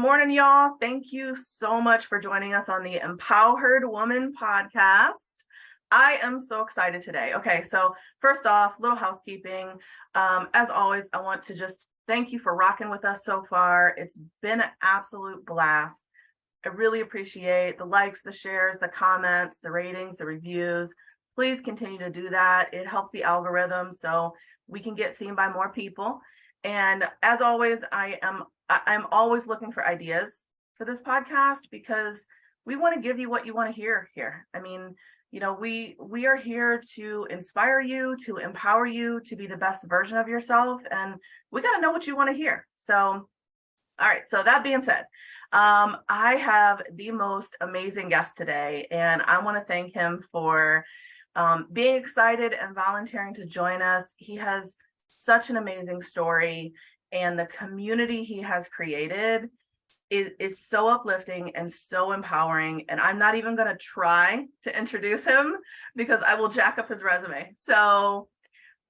morning, y'all. Thank you so much for joining us on the EmpowHERed Woman Podcast. I am so excited today. Okay, so first off, little housekeeping. As always, I want to just thank you for rocking with us so far. It's been an absolute blast. I really appreciate the likes, the shares, the comments, the ratings, the reviews. Please continue to do that. It helps the algorithm so we can get seen by more people. And as always, I'm always looking for ideas for this podcast because we want to give you what you want to hear here. I mean, you know, we are here to inspire you, to empower you to be the best version of yourself, and we got to know what you want to hear. So, all right. So that being said, I have the most amazing guest today, and I want to thank him for being excited and volunteering to join us. He has such an amazing story, and the community he has created is so uplifting and so empowering. And I'm not even going to try to introduce him because I will jack up his resume. So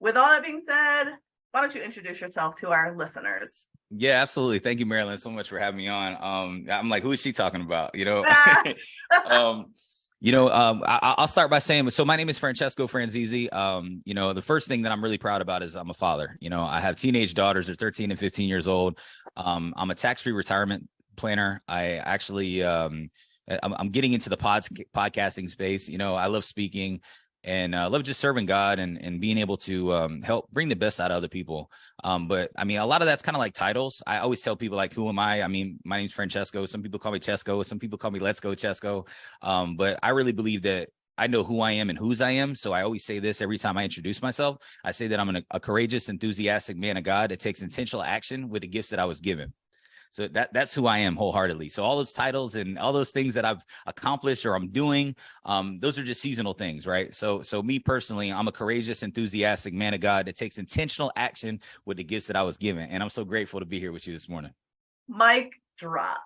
with all that being said, why don't you introduce yourself to our listeners? Yeah, absolutely. Thank you, Marilyn, so much for having me on. I'm like, who is she talking about? I'll start by saying, so my name is Francesco Franzese. The first thing that I'm really proud about is I'm a father. I have teenage daughters. They're 13 and 15 years old. I'm a tax-free retirement planner. I actually, I'm getting into the podcasting space. I love speaking and love just serving God and being able to help bring the best out of other people. But I mean, a lot of that's kind of like titles. I always tell people like, who am I? I mean, my name's Francesco. Some people call me Chesco. Some people call me Let's Go Chesco. But I really believe that I know who I am and whose I am. So I always say this every time I introduce myself. I say that I'm a courageous, enthusiastic man of God that takes intentional action with the gifts that I was given. So that's who I am wholeheartedly. So all those titles and all those things that I've accomplished or I'm doing, those are just seasonal things, right? So me personally, I'm a courageous, enthusiastic man of God that takes intentional action with the gifts that I was given. And I'm so grateful to be here with you this morning. Mic drop.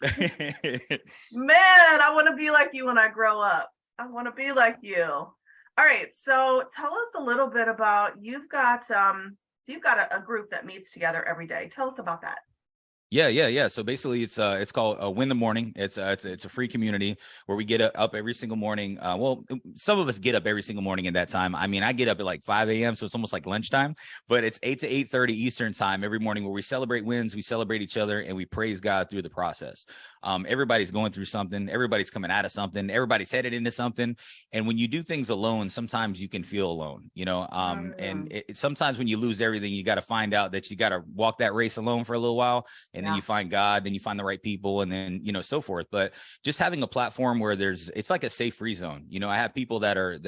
Man, I want to be like you when I grow up. I want to be like you. All right. So tell us a little bit about, you've got a group that meets together every day. Tell us about that. Yeah. So basically it's called Win the Morning. It's a free community where we get up every single morning. Some of us get up every single morning at that time. I mean, I get up at like 5 a.m. So it's almost like lunchtime, but it's 8 to 8:30 Eastern time every morning where we celebrate wins, we celebrate each other, and we praise God through the process. Everybody's going through something. Everybody's coming out of something. Everybody's headed into something. And when you do things alone, sometimes you can feel alone, and sometimes when you lose everything, you got to find out that you got to walk that race alone for a little while. And then you find God, then you find the right people, and then, so forth. But just having a platform where it's like a safe free zone. I have people that are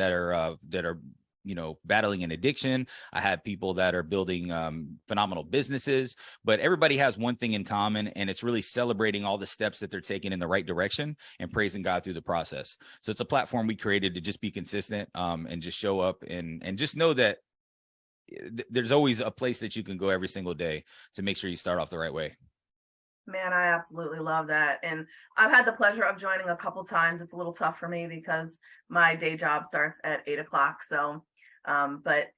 battling an addiction. I have people that are building phenomenal businesses, but everybody has one thing in common, and it's really celebrating all the steps that they're taking in the right direction and praising God through the process. So it's a platform we created to just be consistent and just show up and just know that there's always a place that you can go every single day to make sure you start off the right way. Man, I absolutely love that. And I've had the pleasure of joining a couple times. It's a little tough for me because my day job starts at 8 o'clock. So, but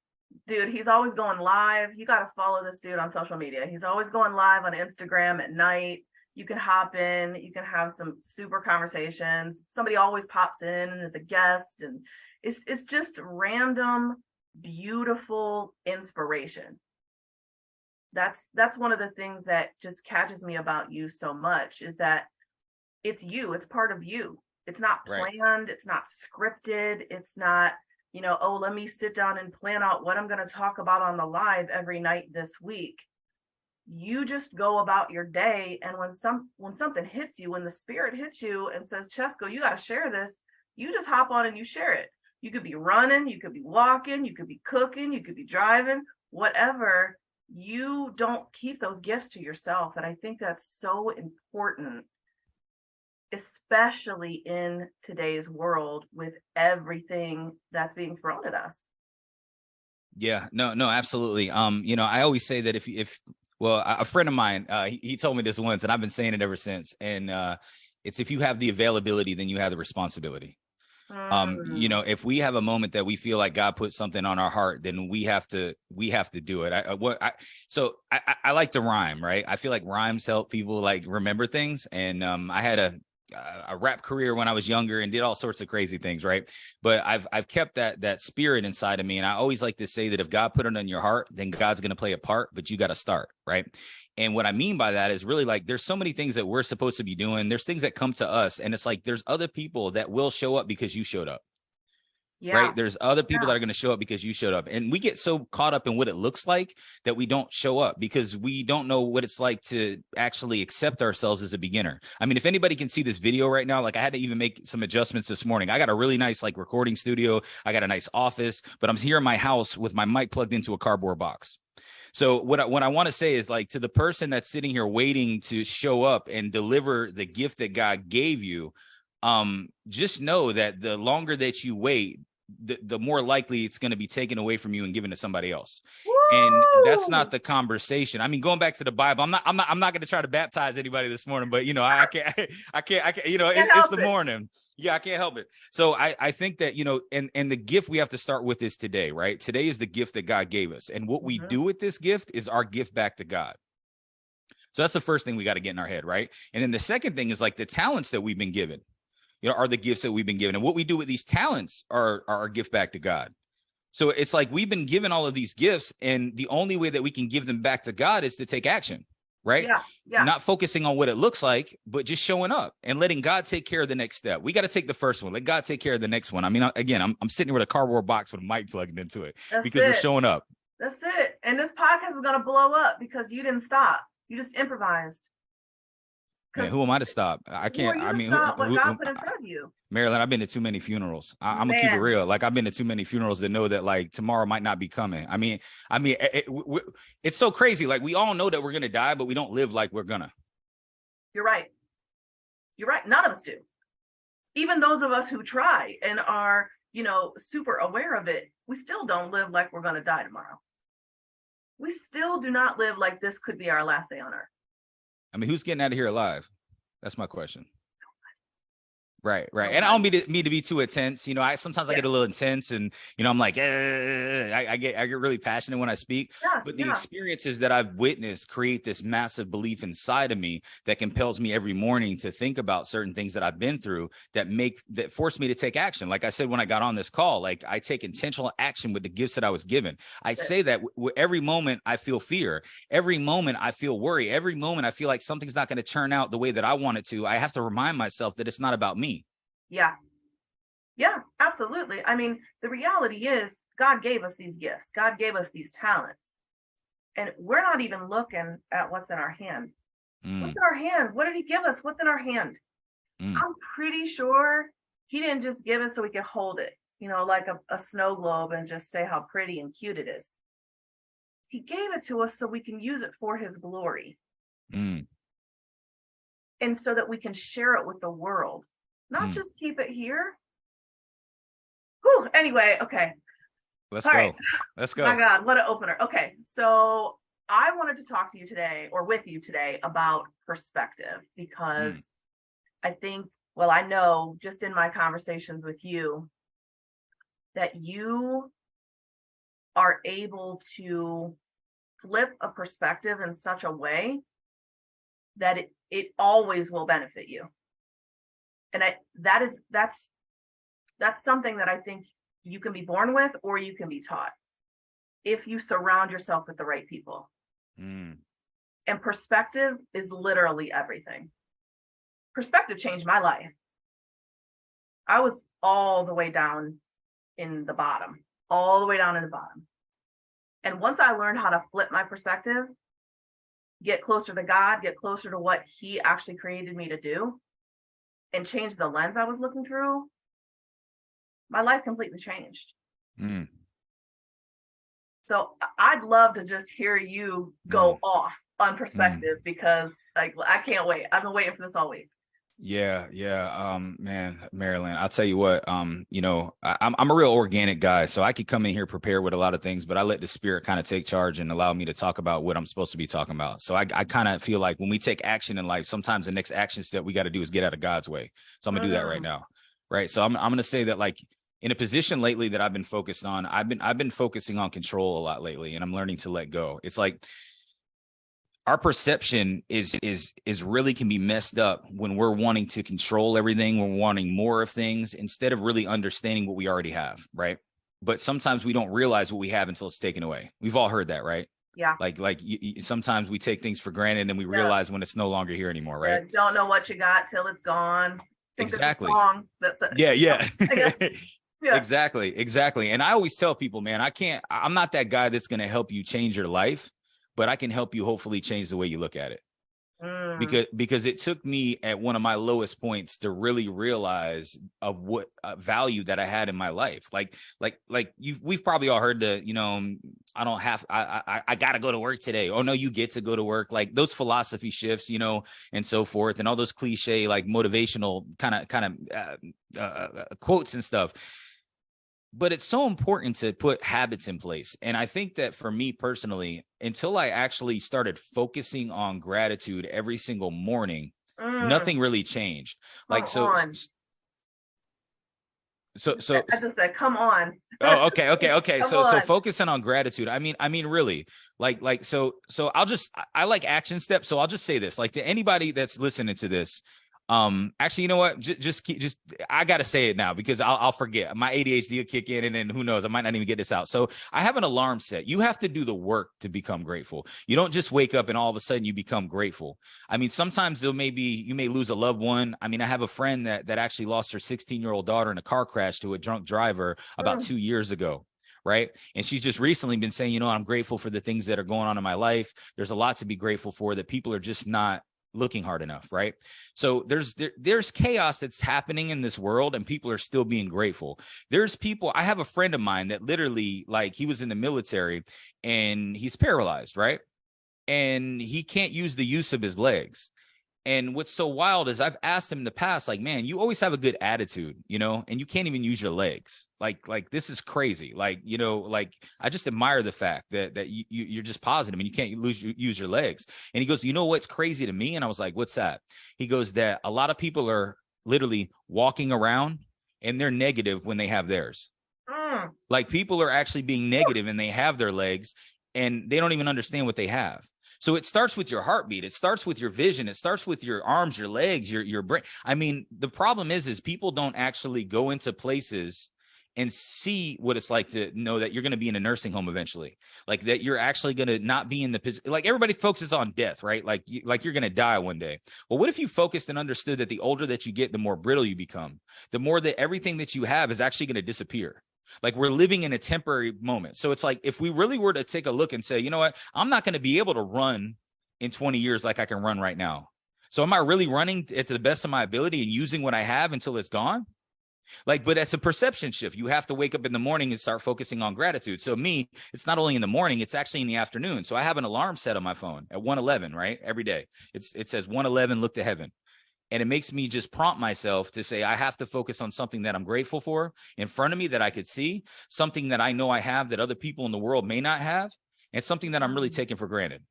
dude, he's always going live. You got to follow this dude on social media. He's always going live on Instagram at night. You can hop in, you can have some super conversations. Somebody always pops in and is a guest. And it's just random, beautiful inspiration. That's one of the things that just catches me about you so much is that it's you, it's part of you. It's not planned, right. It's not scripted. It's not, let me sit down and plan out what I'm going to talk about on the live every night this week. You just go about your day. And when something hits you, when the spirit hits you and says, Chesco, you got to share this, you just hop on and you share it. You could be running, you could be walking, you could be cooking, you could be driving, whatever. You don't keep those gifts to yourself. And I think that's so important, especially in today's world with everything that's being thrown at us. Yeah, no, absolutely. I always say that if a friend of mine, he told me this once and I've been saying it ever since. And it's if you have the availability, then you have the responsibility. If we have a moment that we feel like God put something on our heart, then we have to do it. I like to rhyme, right? I feel like rhymes help people like remember things. And I had a rap career when I was younger and did all sorts of crazy things, right? But I've kept that spirit inside of me. And I always like to say that if God put it on your heart, then God's going to play a part, but you got to start, right? And what I mean by that is really like there's so many things that we're supposed to be doing. There's things that come to us, and it's like there's other people that will show up because you showed up. Yeah. Right. There's other people that are going to show up because you showed up. And we get so caught up in what it looks like that we don't show up because we don't know what it's like to actually accept ourselves as a beginner. I mean, if anybody can see this video right now, like I had to even make some adjustments this morning. I got a really nice like recording studio. I got a nice office, but I'm here in my house with my mic plugged into a cardboard box. So what I want to say is like to the person that's sitting here waiting to show up and deliver the gift that God gave you, just know that the longer that you wait, the more likely it's going to be taken away from you and given to somebody else. Woo! And that's not the conversation. I mean, going back to the Bible, I'm not going to try to baptize anybody this morning, but I can't, it's the morning. Yeah, I can't help it. So I think that, and the gift we have to start with is today, right? Today is the gift that God gave us. And what we do with this gift is our gift back to God. So that's the first thing we got to get in our head, right? And then the second thing is like the talents that we've been given. Are the gifts that we've been given. And what we do with these talents are our gift back to God. So it's like we've been given all of these gifts, and the only way that we can give them back to God is to take action, right? Yeah. Not focusing on what it looks like, but just showing up and letting God take care of the next step. We got to take the first one. Let God take care of the next one. I mean, again, I'm sitting here with a cardboard box with a mic plugged into it because we're showing up. That's it. And this podcast is going to blow up because you didn't stop. You just improvised. Man, who am I to stop? I can't. I mean, what God put in front of you. Marilyn, I've been to too many funerals. I'm gonna keep it real. Like I've been to too many funerals to know that like tomorrow might not be coming. I mean, it's so crazy. Like we all know that we're gonna die, but we don't live like we're gonna. You're right. None of us do. Even those of us who try and are, super aware of it, we still don't live like we're gonna die tomorrow. We still do not live like this could be our last day on earth. I mean, who's getting out of here alive? That's my question. Right. And I don't mean to be too intense. I sometimes I get a little intense and, I'm like, I get really passionate when I speak, but the experiences that I've witnessed create this massive belief inside of me that compels me every morning to think about certain things that I've been through that force me to take action. Like I said, when I got on this call, like I take intentional action with the gifts that I was given. I say that every moment I feel fear, every moment I feel worry, every moment I feel like something's not going to turn out the way that I want it to. I have to remind myself that it's not about me. Yeah, absolutely. I mean, the reality is God gave us these gifts. God gave us these talents. And we're not even looking at what's in our hand. What's in our hand? What did he give us? What's in our hand? I'm pretty sure he didn't just give us so we could hold it, like a snow globe and just say how pretty and cute it is. He gave it to us so we can use it for his glory. And so that we can share it with the world. Not just keep it here. Whew, anyway, okay. Let's go. My God, what an opener. Okay, so I wanted to talk to you today, or with you today, about perspective, because I think, I know just in my conversations with you, that you are able to flip a perspective in such a way that it always will benefit you. And that's something that I think you can be born with, or you can be taught if you surround yourself with the right people. And perspective is literally everything. Perspective changed my life. I was all the way down in the bottom. And once I learned how to flip my perspective, get closer to God, get closer to what he actually created me to do, and change the lens I was looking through, my life completely changed. So I'd love to just hear you go off on perspective because I can't wait. I've been waiting for this all week. Yeah. Man, Marilyn, I'll tell you what, I'm a real organic guy, so I could come in here prepared with a lot of things, but I let the spirit kind of take charge and allow me to talk about what I'm supposed to be talking about. So I kind of feel like when we take action in life, sometimes the next action step we got to do is get out of God's way. So I'm gonna do that right now. right? So I'm going to say that, like, in a position lately that I've been focused on, I've been focusing on control a lot lately, and I'm learning to let go. It's like our perception is really can be messed up when we're wanting to control everything, we're wanting more of things instead of really understanding what we already have, right? But sometimes we don't realize what we have until it's taken away. We've all heard that, right? Yeah. Sometimes we take things for granted and we realize when it's no longer here anymore, right? Don't know what you got till it's gone. Exactly. That's it. Yeah. Yeah. Exactly. And I always tell people, man, I'm not that guy that's going to help you change your life, but I can help you hopefully change the way you look at it. Because it took me at one of my lowest points to really realize of what value that I had in my life. We've probably all heard I got to go to work today. Oh no, you get to go to work. Like those philosophy shifts, and so forth, and all those cliche, like motivational kind of quotes and stuff. But it's so important to put habits in place. And I think that for me personally, until I actually started focusing on gratitude every single morning, nothing really changed. I just said, come on. Oh, okay. So focusing on gratitude. I mean, really, I like action steps. So I'll just say this, like, to anybody that's listening to this, actually, you know what? I got to say it now because I'll forget. My ADHD will kick in, and then who knows? I might not even get this out. So I have an alarm set. You have to do the work to become grateful. You don't just wake up and all of a sudden you become grateful. I mean, sometimes you may lose a loved one. I mean, I have a friend that actually lost her 16-year-old daughter in a car crash to a drunk driver about 2 years ago. Right. And she's just recently been saying, I'm grateful for the things that are going on in my life. There's a lot to be grateful for that people are just not looking hard enough, right? So there's chaos that's happening in this world, and people are still being grateful. There's people. I have a friend of mine that literally, like, he was in the military and he's paralyzed, right? And he can't use the use of his legs. And what's so wild is I've asked him in the past, like, man, you always have a good attitude, and you can't even use your legs. Like this is crazy. Like, I just admire the fact that you're just positive and you can't use your legs. And he goes, you know what's crazy to me? And I was like, what's that? He goes, that a lot of people are literally walking around and they're negative when they have theirs. Like, people are actually being negative and they have their legs and they don't even understand what they have. So it starts with your heartbeat. It starts with your vision. It starts with your arms, your legs, your brain. I mean, the problem is people don't actually go into places and see what it's like to know that you're going to be in a nursing home eventually, like that you're actually going to not be in the position. Like, everybody focuses on death, right? Like you're going to die one day. Well, what if you focused and understood that the older that you get, the more brittle you become, the more that everything that you have is actually going to disappear. Like, we're living in a temporary moment. So it's like, if we really were to take a look and say, you know what, I'm not going to be able to run in 20 years like I can run right now. So am I really running to the best of my ability and using what I have until it's gone? Like, but that's a perception shift. You have to wake up in the morning and start focusing on gratitude. So me, it's not only in the morning, it's actually in the afternoon. So I have an alarm set on my phone at 1:11, right? Every day. It says 1:11, look to heaven. And it makes me just prompt myself to say, I have to focus on something that I'm grateful for in front of me that I could see, something that I know I have that other people in the world may not have, and something that I'm really taking for granted.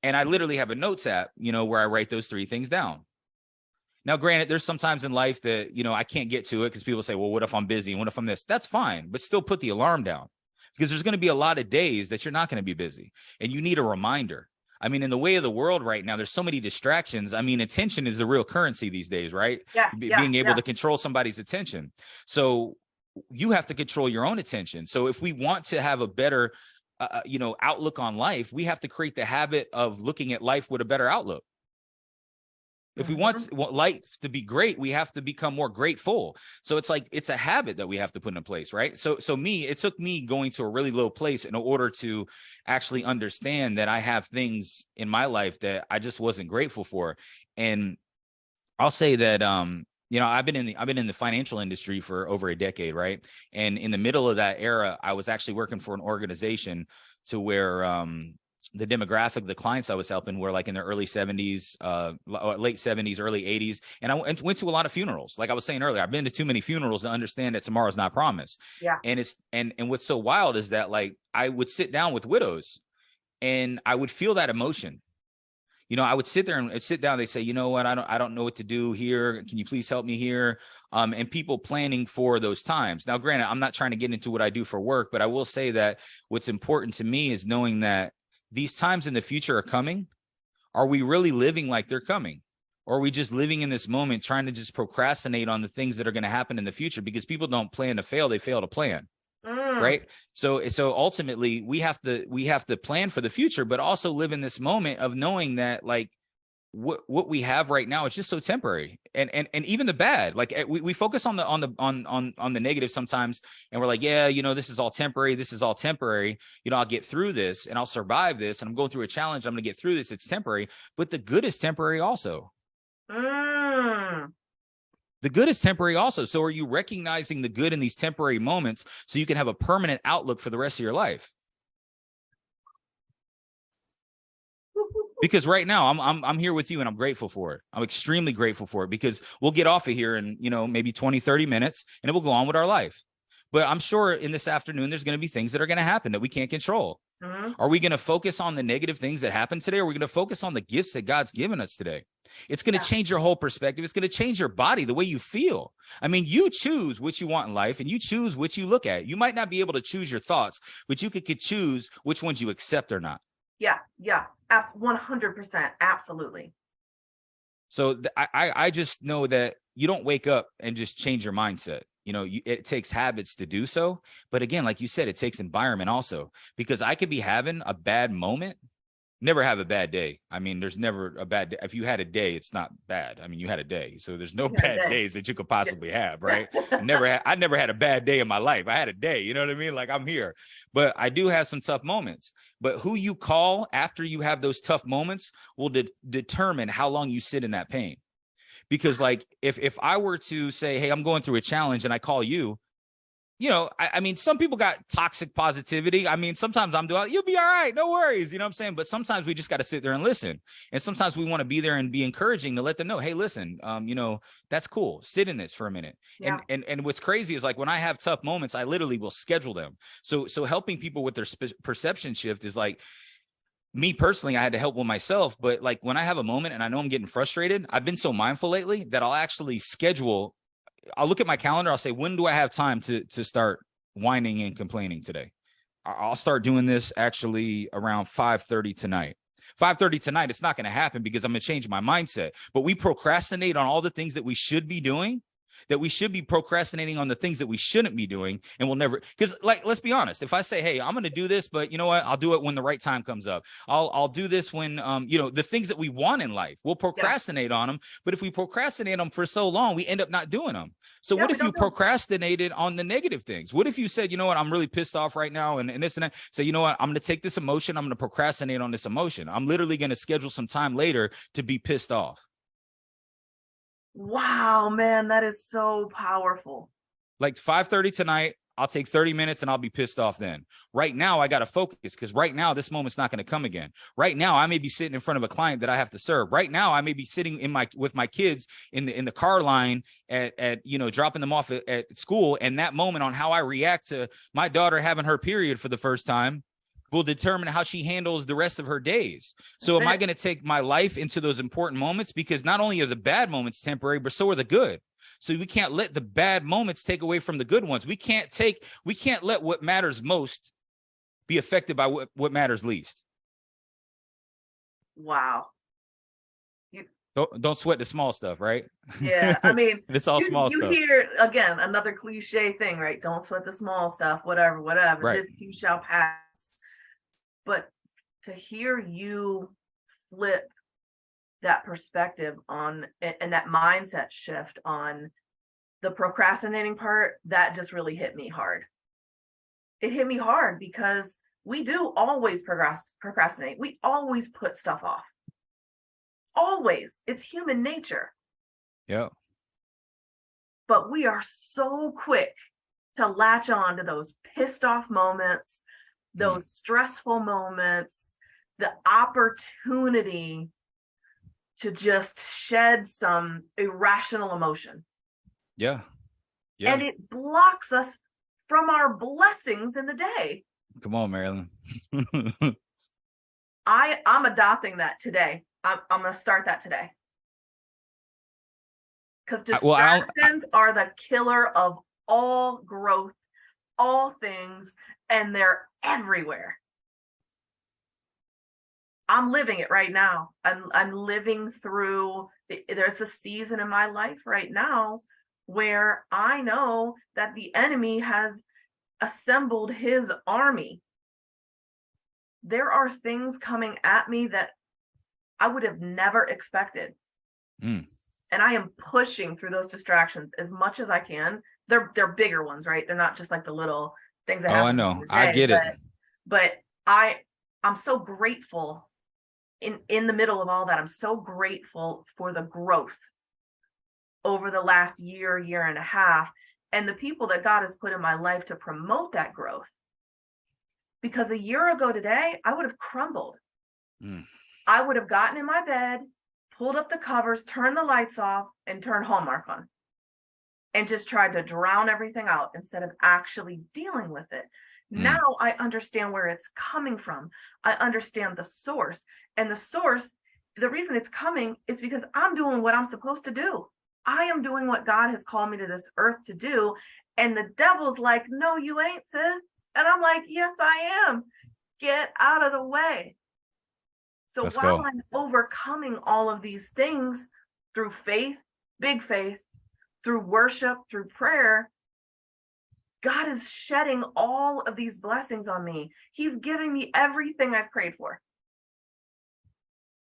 And I literally have a notes app, where I write those 3 things down. Now, granted, there's sometimes in life that, I can't get to it because people say, well, what if I'm busy? And what if I'm this? That's fine, but still put the alarm down, because there's going to be a lot of days that you're not going to be busy and you need a reminder. I mean, in the way of the world right now, there's so many distractions. I mean, attention is the real currency these days, right? Being able to control somebody's attention. So you have to control your own attention. So if we want to have a better, outlook on life, we have to create the habit of looking at life with a better outlook. If we want life to be great, we have to become more grateful. So it's like, it's a habit that we have to put in place, right? So it took me going to a really low place in order to actually understand that I have things in my life that I just wasn't grateful for. And I'll say that, I've been in the financial industry for over a decade, right? And in the middle of that era, I was actually working for an organization to where, the demographic, the clients I was helping were like in their early 70s, late 70s, early 80s. And I went to a lot of funerals. Like I was saying earlier, I've been to too many funerals to understand that tomorrow's not promised. Yeah. And what's so wild is that, like, I would sit down with widows and I would feel that emotion. I would sit there and sit down. They say, you know what, I don't know what to do here. Can you please help me here? And people planning for those times. Now, granted, I'm not trying to get into what I do for work, but I will say that what's important to me is knowing that these times in the future are coming. Are we really living like they're coming? Or are we just living in this moment trying to just procrastinate on the things that are going to happen in the future? Because people don't plan to fail, they fail to plan. Right. So ultimately we have to plan for the future, but also live in this moment of knowing that like what we have right now is just so temporary. And even the bad, like we focus on the negative sometimes, and we're like, yeah, this is all temporary. This is all temporary. I'll get through this and I'll survive this. And I'm going through a challenge. I'm going to get through this. It's temporary, but the good is temporary also. The good is temporary also. So are you recognizing the good in these temporary moments so you can have a permanent outlook for the rest of your life? Because right now I'm here with you and I'm grateful for it. I'm extremely grateful for it, because we'll get off of here in, maybe 20, 30 minutes and it will go on with our life. But I'm sure in this afternoon, there's going to be things that are going to happen that we can't control. Are we going to focus on the negative things that happen today? Or are we going to focus on the gifts that God's given us today? It's going to change your whole perspective. It's going to change your body, the way you feel. I mean, you choose what you want in life and you choose what you look at. You might not be able to choose your thoughts, but you could choose which ones you accept or not. Yeah. 100%. Absolutely. So I just know that you don't wake up and just change your mindset. It takes habits to do so. But again, like you said, it takes environment also, because I could be having a bad moment, never have a bad day. I mean, there's never a bad day. If you had a day, it's not bad. I mean, you had a day. So there's no bad days that you could possibly have, right? I never had a bad day in my life. I had a day, you know what I mean? Like, I'm here, but I do have some tough moments. But who you call after you have those tough moments will determine how long you sit in that pain. Because like, if I were to say, hey, I'm going through a challenge and I call you, I mean, some people got toxic positivity. I mean, sometimes I'm doing, you'll be all right, no worries. You know what I'm saying? But sometimes we just got to sit there and listen. And sometimes we want to be there and be encouraging to let them know, hey, listen, that's cool. Sit in this for a minute. Yeah. And what's crazy is like, when I have tough moments, I literally will schedule them. So helping people with their perception shift is like, me personally, I had to help with myself. But like, when I have a moment and I know I'm getting frustrated, I've been so mindful lately that I'll actually schedule. I'll look at my calendar. I'll say, when do I have time to start whining and complaining today? I'll start doing this actually around 5:30 tonight. 5:30 tonight. It's not going to happen because I'm going to change my mindset. But we procrastinate on all the things that we should be doing, that we should be procrastinating on the things that we shouldn't be doing. And we'll never, because like, let's be honest. If I say, hey, I'm going to do this, but you know what? I'll do it when the right time comes up. I'll do this when, the things that we want in life, we'll procrastinate on them. But if we procrastinate them for so long, we end up not doing them. So what if you procrastinated on the negative things? What if you said, you know what? I'm really pissed off right now. And this and that. So you know what? I'm going to take this emotion. I'm going to procrastinate on this emotion. I'm literally going to schedule some time later to be pissed off. Wow, man, that is so powerful. Like 5:30 tonight, I'll take 30 minutes and I'll be pissed off then. Right now, I got to focus, because right now, this moment's not going to come again. Right now, I may be sitting in front of a client that I have to serve. Right now, I may be sitting with my kids in the car line at dropping them off at school. And that moment on how I react to my daughter having her period for the first time will determine how she handles the rest of her days. So am I going to take my life into those important moments? Because not only are the bad moments temporary, but so are the good. So we can't let the bad moments take away from the good ones. We can't let what matters most be affected by what matters least. Wow. Don't sweat the small stuff, right? Yeah, I mean, it's all small stuff. You hear, again, another cliche thing, right? Don't sweat the small stuff, whatever. Right. This too shall pass. But to hear you flip that perspective on, and that mindset shift on the procrastinating part, that just really hit me hard. It hit me hard because we do always procrastinate. We always put stuff off. Always. It's human nature. Yeah. But we are so quick to latch on to those pissed off moments, those stressful moments, the opportunity to just shed some irrational emotion. Yeah. And it blocks us from our blessings in the day. Come on, Marilyn. I'm adopting that today. I'm going to start that today. Because Well, distractions are the killer of all growth, all things, and they're everywhere. I'm living it right now. I'm living through, there's a season in my life right now where I know that the enemy has assembled his army. There are things coming at me that I would have never expected. And I am pushing through those distractions as much as I can. They're bigger ones, right? They're not just like the little things that happen. I know. I get it. But I'm so grateful in the middle of all that. I'm so grateful for the growth over the last year and a half, and the people that God has put in my life to promote that growth. Because a year ago today, I would have crumbled. I would have gotten in my bed, pulled up the covers, turned the lights off, and turned Hallmark on, and just tried to drown everything out instead of actually dealing with it. Now I understand where it's coming from. I understand the source. And the source, the reason it's coming is because I'm doing what I'm supposed to do. I am doing what God has called me to this earth to do. And the devil's like, no, you ain't, sis. And I'm like, yes, I am. Get out of the way. So while I'm overcoming all of these things through faith, big faith, through worship, through prayer, God is shedding all of these blessings on me. He's giving me everything I've prayed for.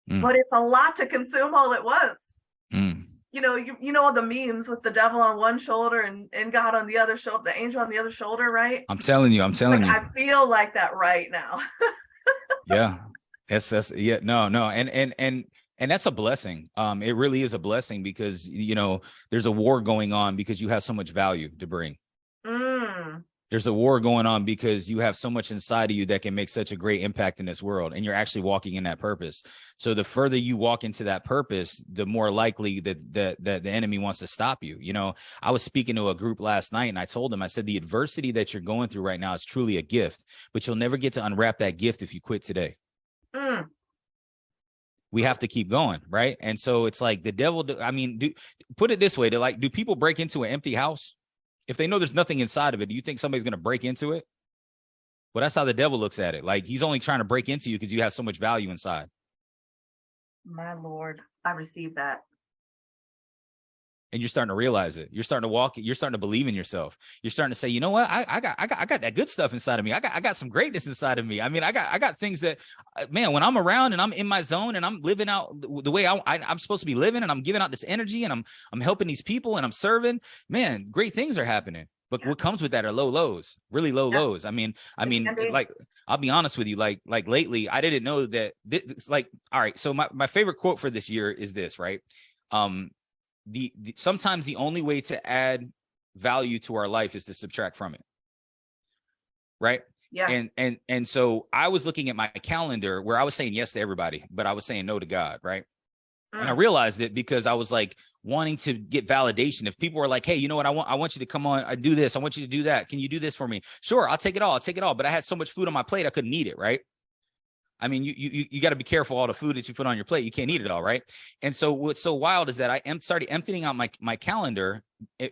But it's a lot to consume all at once. You know the memes with the devil on one shoulder and God on the other shoulder, the angel on the other shoulder, right? I'm telling you. I feel like that right now. Yeah. That's yeah. No. And that's a blessing. It really is a blessing because, there's a war going on because you have so much value to bring. There's a war going on because you have so much inside of you that can make such a great impact in this world, and you're actually walking in that purpose. So the further you walk into that purpose, the more likely that the enemy wants to stop you. I was speaking to a group last night, and I told them, I said, the adversity that you're going through right now is truly a gift, but you'll never get to unwrap that gift if you quit today. We have to keep going, right? And so it's like the devil. Put it this way: do people break into an empty house? If they know there's nothing inside of it, do you think somebody's going to break into it? Well, that's how the devil looks at it. Like, he's only trying to break into you because you have so much value inside. My Lord, I received that. And you're starting to realize it. You're starting to walk. You're starting to believe in yourself. You're starting to say, you know what? I got that good stuff inside of me. I got some greatness inside of me. I mean, I got things that, man, when I'm around and I'm in my zone and I'm living out the way I'm supposed to be living, and I'm giving out this energy, and I'm helping these people, and I'm serving, man, great things are happening. But what comes with that are low lows, really low lows. I mean, like, I'll be honest with you, like lately, I didn't know that this, like, all right. So my favorite quote for this year is this, right? Sometimes the only way to add value to our life is to subtract from it. Right. Yeah. And so I was looking at my calendar where I was saying yes to everybody, but I was saying no to God. Right. And I realized it because I was like wanting to get validation. If people were like, hey, you know what? I want you to come on. I do this. I want you to do that. Can you do this for me? Sure. I'll take it all. But I had so much food on my plate, I couldn't eat it. Right. I mean, you got to be careful all the food that you put on your plate. You can't eat it all, right? And so what's so wild is that I started emptying out my calendar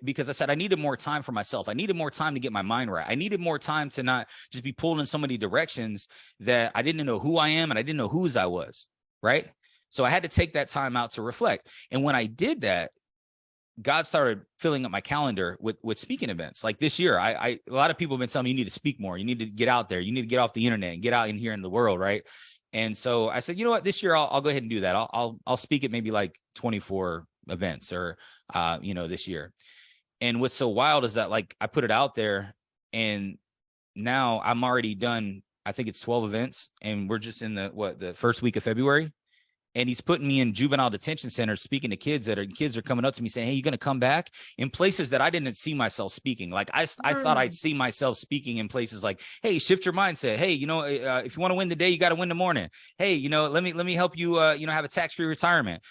because I said I needed more time for myself. I needed more time to get my mind right. I needed more time to not just be pulled in so many directions that I didn't know who I am and I didn't know whose I was, right? So I had to take that time out to reflect. And when I did that, God started filling up my calendar with speaking events. Like this year, a lot of people have been telling me you need to speak more. You need to get out there. You need to get off the internet and get out in here in the world, right? And so I said, you know what, this year I'll go ahead and do that. I'll speak at maybe like 24 events or this year. And what's so wild is that, like, I put it out there, and now I'm already done. I think it's 12 events, and we're just in the first week of February. And he's putting me in juvenile detention centers, speaking to kids are coming up to me saying, hey, you going to come back, in places that I didn't see myself speaking. Like I thought I'd see myself speaking in places like, hey, shift your mindset. Hey, if you want to win the day, you got to win the morning. Hey, let me help you, have a tax-free retirement.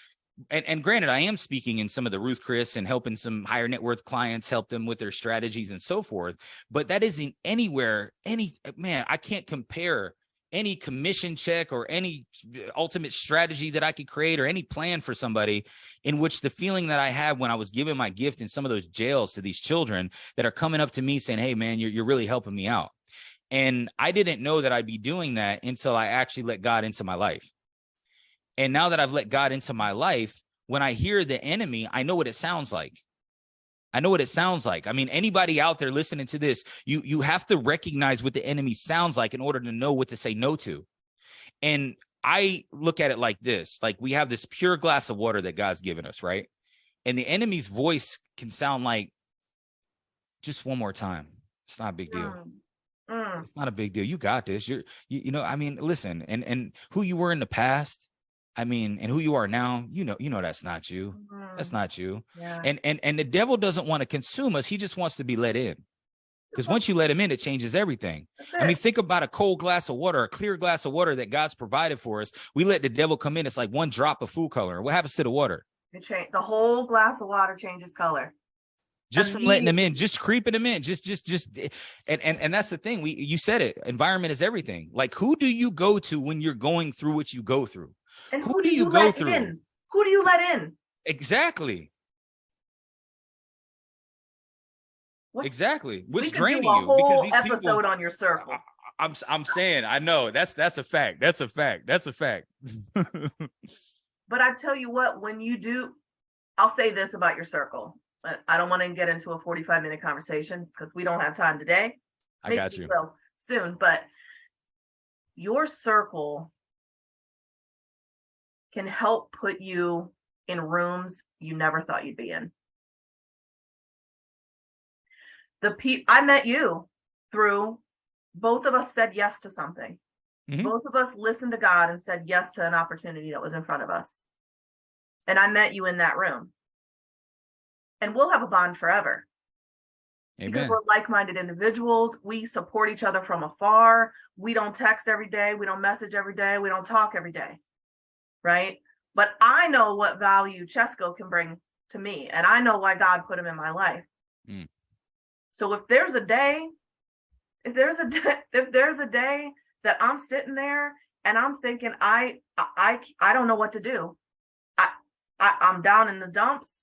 And granted, I am speaking in some of the Ruth Chris and helping some higher net worth clients, help them with their strategies and so forth. But that isn't I can't compare any commission check or any ultimate strategy that I could create or any plan for somebody, in which the feeling that I had when I was giving my gift in some of those jails to these children that are coming up to me saying, hey man, you're really helping me out. And I didn't know that I'd be doing that until I actually let God into my life. And now that I've let God into my life, when I hear the enemy, I know what it sounds like. I know what it sounds like. I mean, anybody out there listening to this, you have to recognize what the enemy sounds like in order to know what to say no to. And I look at it like this, like we have this pure glass of water that God's given us, right? And the enemy's voice can sound like, just one more time. It's not a big deal. It's not a big deal. You got this. You know, I mean, listen, and who you were in the past, I mean, and who you are now, you know, that's not you. That's not you. Yeah. And the devil doesn't want to consume us. He just wants to be let in. Because once you let him in, it changes everything. I mean, think about a cold glass of water, a clear glass of water that God's provided for us. We let the devil come in. It's like one drop of food color. What happens to the water? The whole glass of water changes color. Just from letting them in, just creeping them in, and that's the thing. You said it. Environment is everything. Like, who do you go to when you're going through what you go through? And who do you go through? Who do you let in? Exactly. Exactly. What's draining you? Because these episode people, on your circle. I'm saying, I know that's a fact. That's a fact. That's a fact. But I tell you what, when you do, I'll say this about your circle. I don't want to get into a 45-minute conversation because we don't have time today. I got you. Well, soon, but your circle can help put you in rooms you never thought you'd be in. I met you through, both of us said yes to something. Mm-hmm. Both of us listened to God and said yes to an opportunity that was in front of us. And I met you in that room. And we'll have a bond forever. Amen. Because we're like-minded individuals. We support each other from afar. We don't text every day. We don't message every day. We don't talk every day. Right? But I know what value Chesco can bring to me. And I know why God put him in my life. Mm. So if there's a day that I'm sitting there and I'm thinking, I don't know what to do. I'm down in the dumps.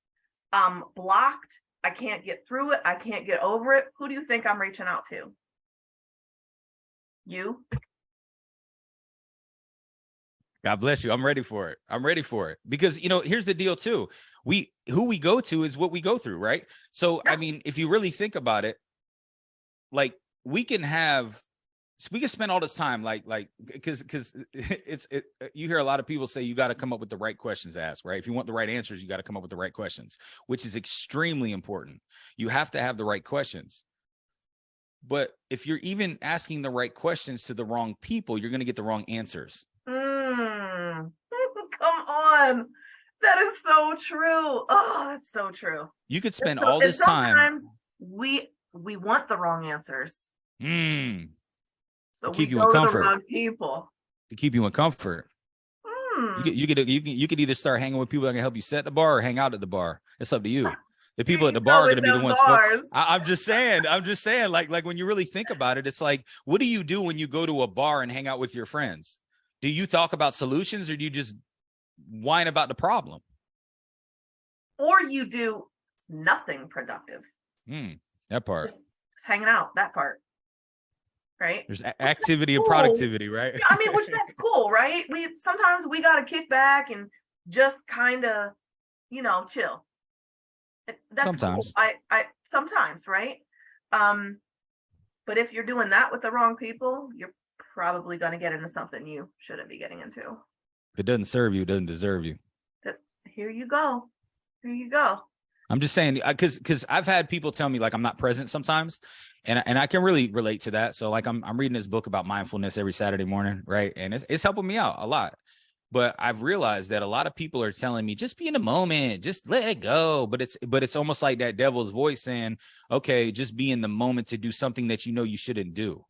I'm blocked. I can't get through it. I can't get over it. Who do you think I'm reaching out to? You? God bless you. I'm ready for it. I'm ready for it. Because, you know, here's the deal too. Who we go to is what we go through, right? So, yeah. I mean, if you really think about it, like we can spend all this time because you hear a lot of people say you got to come up with the right questions to ask, right? If you want the right answers, you got to come up with the right questions, which is extremely important. You have to have the right questions. But if you're even asking the right questions to the wrong people, you're going to get the wrong answers. Come on. That is so true. Oh, that's so true. You could spend all this time. Sometimes we want the wrong answers. So to keep you in comfort. The wrong people. To keep you in comfort. You could either start hanging with people that can help you set the bar or hang out at the bar. It's up to you. The people at the bar are going to be the ones. I'm just saying, like when you really think about it, it's like, what do you do when you go to a bar and hang out with your friends? Do you talk about solutions or do you just whine about the problem? Or you do nothing productive. That part. Just hanging out, that part. Right? There's activity and productivity, right? Yeah, I mean, which that's cool, right? Sometimes we got to kick back and just kind of, chill. That's sometimes. Cool. I sometimes, right? But if you're doing that with the wrong people, you're probably going to get into something you shouldn't be getting into. If it doesn't serve you, it doesn't deserve you. Here you go. Here you go. I'm just saying, because I've had people tell me like I'm not present sometimes, and I can really relate to that. So like I'm reading this book about mindfulness every Saturday morning, right? And it's helping me out a lot. But I've realized that a lot of people are telling me just be in the moment, just let it go. But it's almost like that devil's voice saying, okay, just be in the moment to do something that you know you shouldn't do.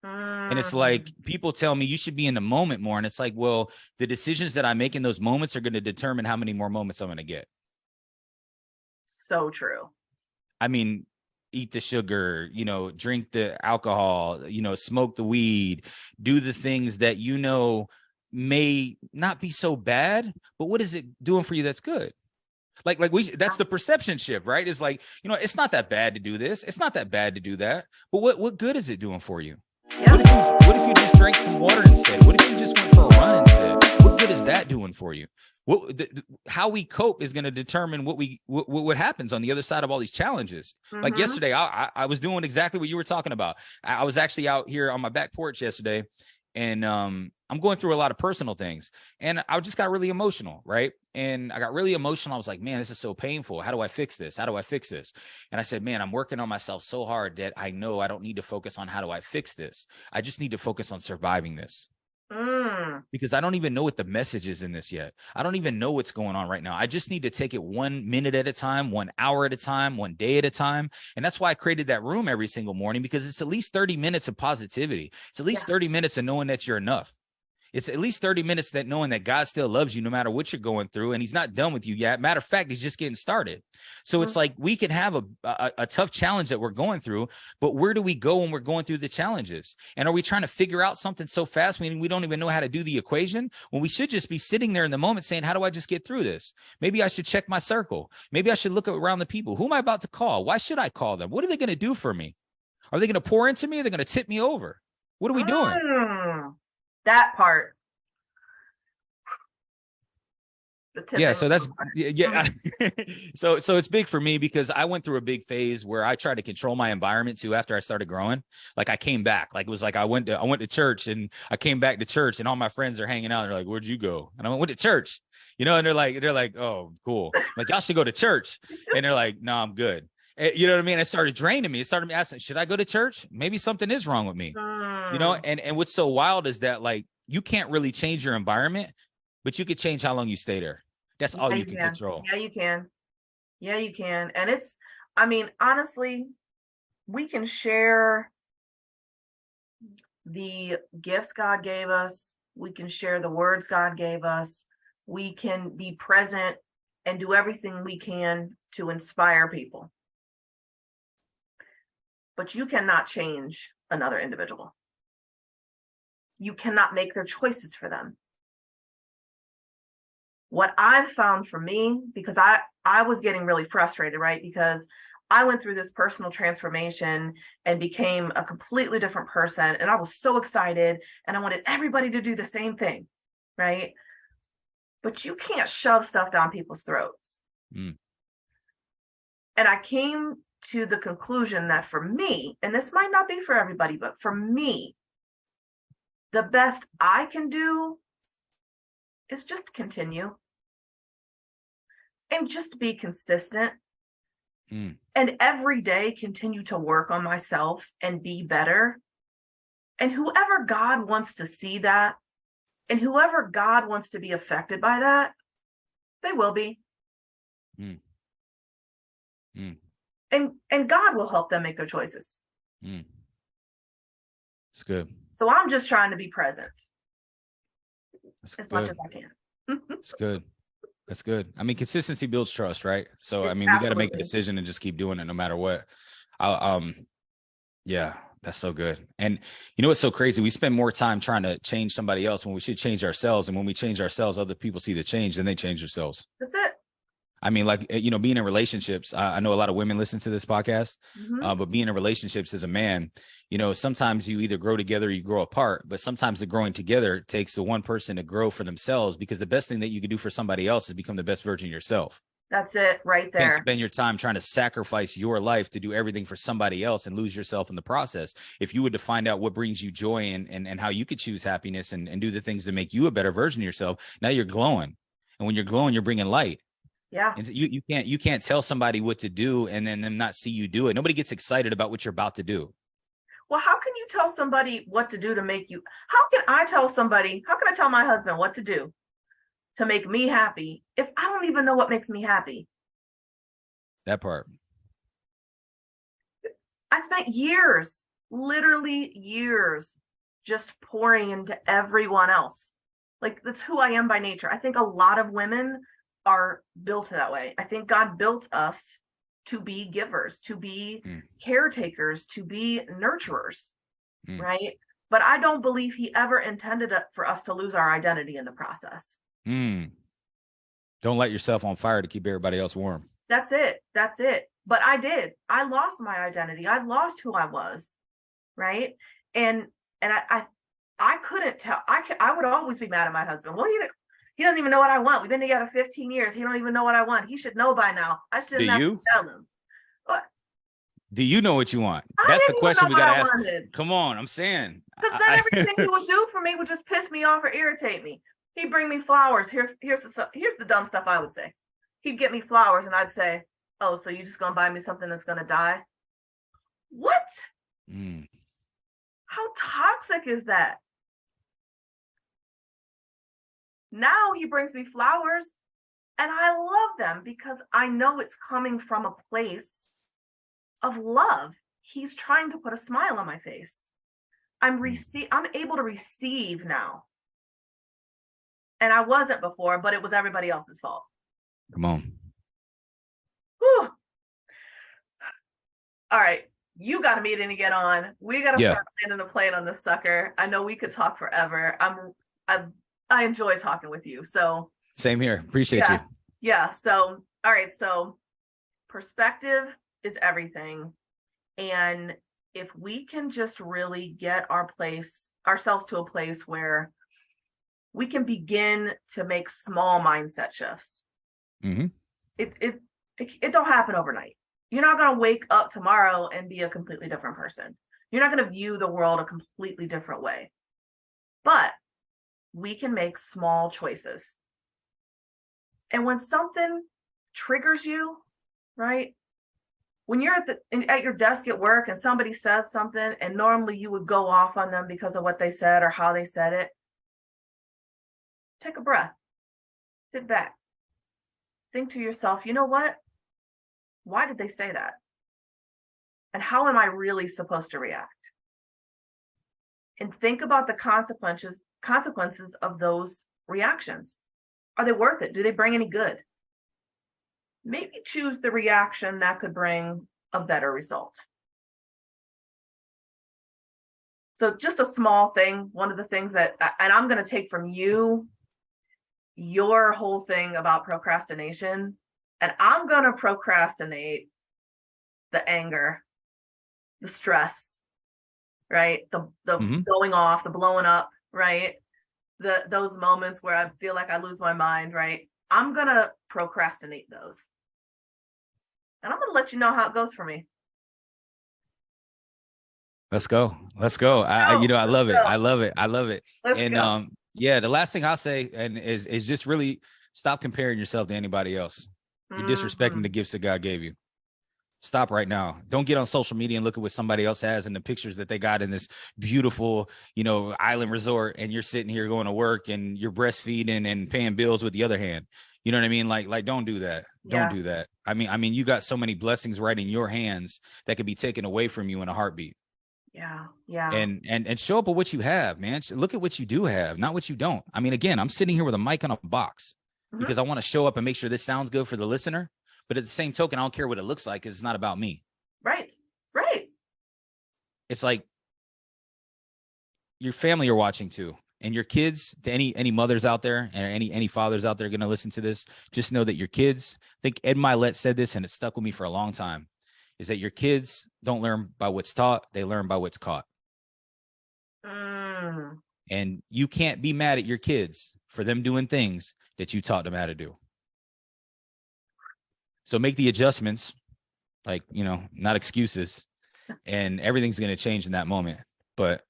And it's like people tell me you should be in the moment more. And it's like, well, the decisions that I make in those moments are going to determine how many more moments I'm going to get. So true. I mean, eat the sugar, drink the alcohol, smoke the weed, do the things that may not be so bad, but what is it doing for you that's good? That's the perception shift, right? It's like, it's not that bad to do this. It's not that bad to do that. But what good is it doing for you? Yeah. What if you just drank some water instead? What if you just went for a run instead? What good is that doing for you? How we cope is going to determine what happens on the other side of all these challenges. Mm-hmm. Like yesterday, I was doing exactly what you were talking about. I was actually out here on my back porch yesterday, and I'm going through a lot of personal things, and I just got really emotional, right? And I got really emotional. I was like, man, this is so painful. How do I fix this? How do I fix this? And I said, man, I'm working on myself so hard that I know I don't need to focus on how do I fix this. I just need to focus on surviving this. Because I don't even know what the message is in this yet. I don't even know what's going on right now. I just need to take it 1 minute at a time, 1 hour at a time, 1 day at a time. And that's why I created that room every single morning, because it's at least 30 minutes of positivity. It's at least 30 minutes of knowing that you're enough. It's at least 30 minutes that knowing that God still loves you no matter what you're going through, and he's not done with you yet. Matter of fact, he's just getting started. So it's like we can have a tough challenge that we're going through, but where do we go when we're going through the challenges? And are we trying to figure out something so fast, meaning we don't even know how to do the equation, when we should just be sitting there in the moment saying, how do I just get through this? Maybe I should check my circle. Maybe I should look around the people. Who am I about to call? Why should I call them? What are they going to do for me? Are they going to pour into me? Are they going to tip me over? What are we doing? That part. Yeah, so that's so it's big for me, because I went through a big phase where I tried to control my environment too after I started growing. Like I came back, like it was like I went to church, and I came back to church, and all my friends are hanging out. They're like, "Where'd you go?" And I went to church, and they're like, "Oh, cool." I'm like, y'all should go to church, and they're like, "No, I'm good." You know what I mean? It started draining me. It started me asking, should I go to church? Maybe something is wrong with me. And what's so wild is that, like, you can't really change your environment, but you could change how long you stay there. That's all you can control. Yeah, you can. Yeah, you can. And honestly, we can share the gifts God gave us. We can share the words God gave us. We can be present and do everything we can to inspire people. But you cannot change another individual. You cannot make their choices for them. What I've found for me, because I was getting really frustrated, right? Because I went through this personal transformation and became a completely different person. And I was so excited, and I wanted everybody to do the same thing, right? But you can't shove stuff down people's throats. And I came to the conclusion that for me, and this might not be for everybody, but for me, the best I can do is just continue and just be consistent. And every day continue to work on myself and be better. And whoever God wants to see that, and whoever God wants to be affected by that, they will be. And God will help them make their choices. It's good. So I'm just trying to be present much as I can. It's good. That's good. I mean, consistency builds trust, right? So, we got to make a decision and just keep doing it no matter what. Yeah, that's so good. And you know what's so crazy? We spend more time trying to change somebody else when we should change ourselves. And when we change ourselves, other people see the change, then they change themselves. That's it. I mean, like, being in relationships, I know a lot of women listen to this podcast, but being in relationships as a man, sometimes you either grow together or you grow apart, but sometimes the growing together takes the one person to grow for themselves, because the best thing that you can do for somebody else is become the best version of yourself. That's it right there. You can't spend your time trying to sacrifice your life to do everything for somebody else and lose yourself in the process. If you were to find out what brings you joy and how you could choose happiness and do the things that make you a better version of yourself, now you're glowing. And when you're glowing, you're bringing light. Yeah. And you can't tell somebody what to do and then them not see you do it. Nobody gets excited about what you're about to do. Well, how can you tell somebody what to do to make you? How can I tell my husband what to do to make me happy if I don't even know what makes me happy? That part. I spent years, literally years, just pouring into everyone else. Like, that's who I am by nature. I think a lot of women are built that way. I think God built us to be givers, to be Mm. caretakers, to be nurturers, Mm. right? But I don't believe he ever intended it for us to lose our identity in the process. Mm. Don't light yourself on fire to keep everybody else warm. That's it. That's it. But I did. I lost my identity. I lost who I was, right? And I couldn't tell. I would always be mad at my husband. Well, he doesn't even know what I want. We've been together 15 years. He don't even know what I want. He should know by now. I shouldn't have to tell him. What? Do you know what you want? I That's the didn't question even we know got to what I ask. wanted. Come on, I'm saying. Because then everything he would do for me would just piss me off or irritate me. He'd bring me flowers. Here's the dumb stuff I would say. He'd get me flowers and I'd say, "Oh, so you just gonna buy me something that's gonna die?" What? Mm. How toxic is that? Now he brings me flowers and I love them because I know it's coming from a place of love. He's trying to put a smile on my face. I'm able to receive now. And I wasn't before, but it was everybody else's fault. Come on. Whew. All right. You got a meeting to get on. We got to start landing the plane on this sucker. I know we could talk forever. I enjoy talking with you. So same here. Appreciate you. Yeah. So, all right. So perspective is everything. And if we can just really get ourselves to a place where we can begin to make small mindset shifts. Mm-hmm. It don't happen overnight. You're not going to wake up tomorrow and be a completely different person. You're not going to view the world a completely different way. But we can make small choices. And when something triggers you, right? When you're at your desk at work and somebody says something and normally you would go off on them because of what they said or how they said it, take a breath, sit back, think to yourself, you know what? Why did they say that? And how am I really supposed to react? And think about the consequences of those reactions. Are they worth it? Do they bring any good? Maybe choose the reaction that could bring a better result. So just a small thing, one of the things that, and I'm going to take from you, your whole thing about procrastination, and I'm going to procrastinate the anger, the stress, right? The going off, the blowing up, right? Those moments where I feel like I lose my mind, right? I'm going to procrastinate those. And I'm going to let you know how it goes for me. Let's go. I love it. I love it. Let's go. The last thing I'll say is just really stop comparing yourself to anybody else. You're disrespecting the gifts that God gave you. Stop right now. Don't get on social media and look at what somebody else has and the pictures that they got in this beautiful, island resort, and you're sitting here going to work and you're breastfeeding and paying bills with the other hand. You know what I mean? Like don't do that. Don't do that. I mean, you got so many blessings right in your hands that could be taken away from you in a heartbeat. Yeah. And show up with what you have, man. Look at what you do have, not what you don't. I mean, again, I'm sitting here with a mic on a box because I want to show up and make sure this sounds good for the listener. But at the same token, I don't care what it looks like because it's not about me. Right. It's like your family are watching too. And your kids, to any mothers out there and any fathers out there going to listen to this, just know that your kids, I think Ed Milet said this and it stuck with me for a long time, is that your kids don't learn by what's taught, they learn by what's caught. And you can't be mad at your kids for them doing things that you taught them how to do. So make the adjustments, not excuses, and everything's going to change in that moment. But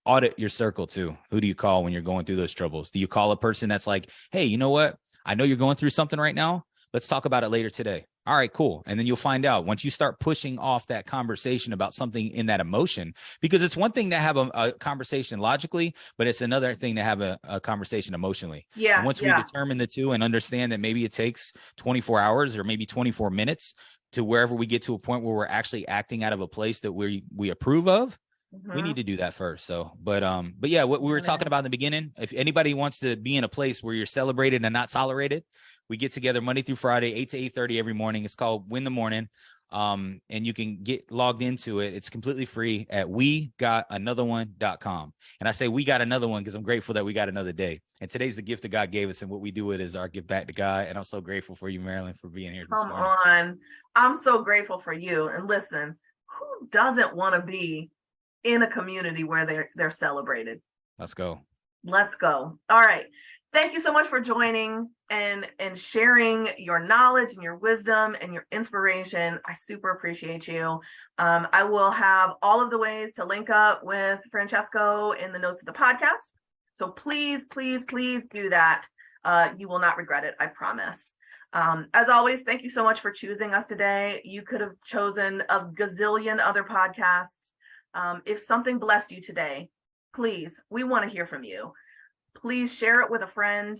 audit your circle too. Who do you call when you're going through those troubles? Do you call a person that's like, hey, you know what? I know you're going through something right now. Let's talk about it later today. All right, cool. And then you'll find out once you start pushing off that conversation about something in that emotion, because it's one thing to have a conversation logically, but it's another thing to have a conversation emotionally. Yeah. And once we determine the two and understand that maybe it takes 24 hours or maybe 24 minutes to wherever we get to a point where we're actually acting out of a place that we approve of, we need to do that first. So, but yeah, what we were talking about in the beginning, if anybody wants to be in a place where you're celebrated and not tolerated, We get together Monday through Friday, 8 to 8:30 every morning. It's called Win the Morning. And you can get logged into it. It's completely free at wegotanotheone.com. And I say we got another one because I'm grateful that we got another day. And today's the gift that God gave us. And what we do with it is our gift back to God. And I'm so grateful for you, Marilyn, for being here this morning. Come on. I'm so grateful for you. And listen, who doesn't want to be in a community where they're celebrated? Let's go. Let's go. All right. Thank you so much for joining and sharing your knowledge and your wisdom and your inspiration. I super appreciate you. I will have all of the ways to link up with Francesco in the notes of the podcast. So please, please, please do that. You will not regret it. I promise. As always, thank you so much for choosing us today. You could have chosen a gazillion other podcasts. If something blessed you today, please, we want to hear from you. Please share it with a friend,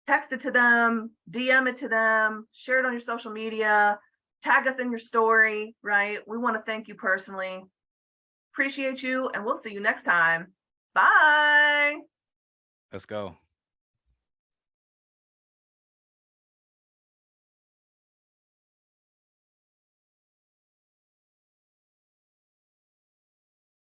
text it to them, DM it to them, share it on your social media, tag us in your story, right? We want to thank you personally. Appreciate you, and we'll see you next time. Bye. Let's go.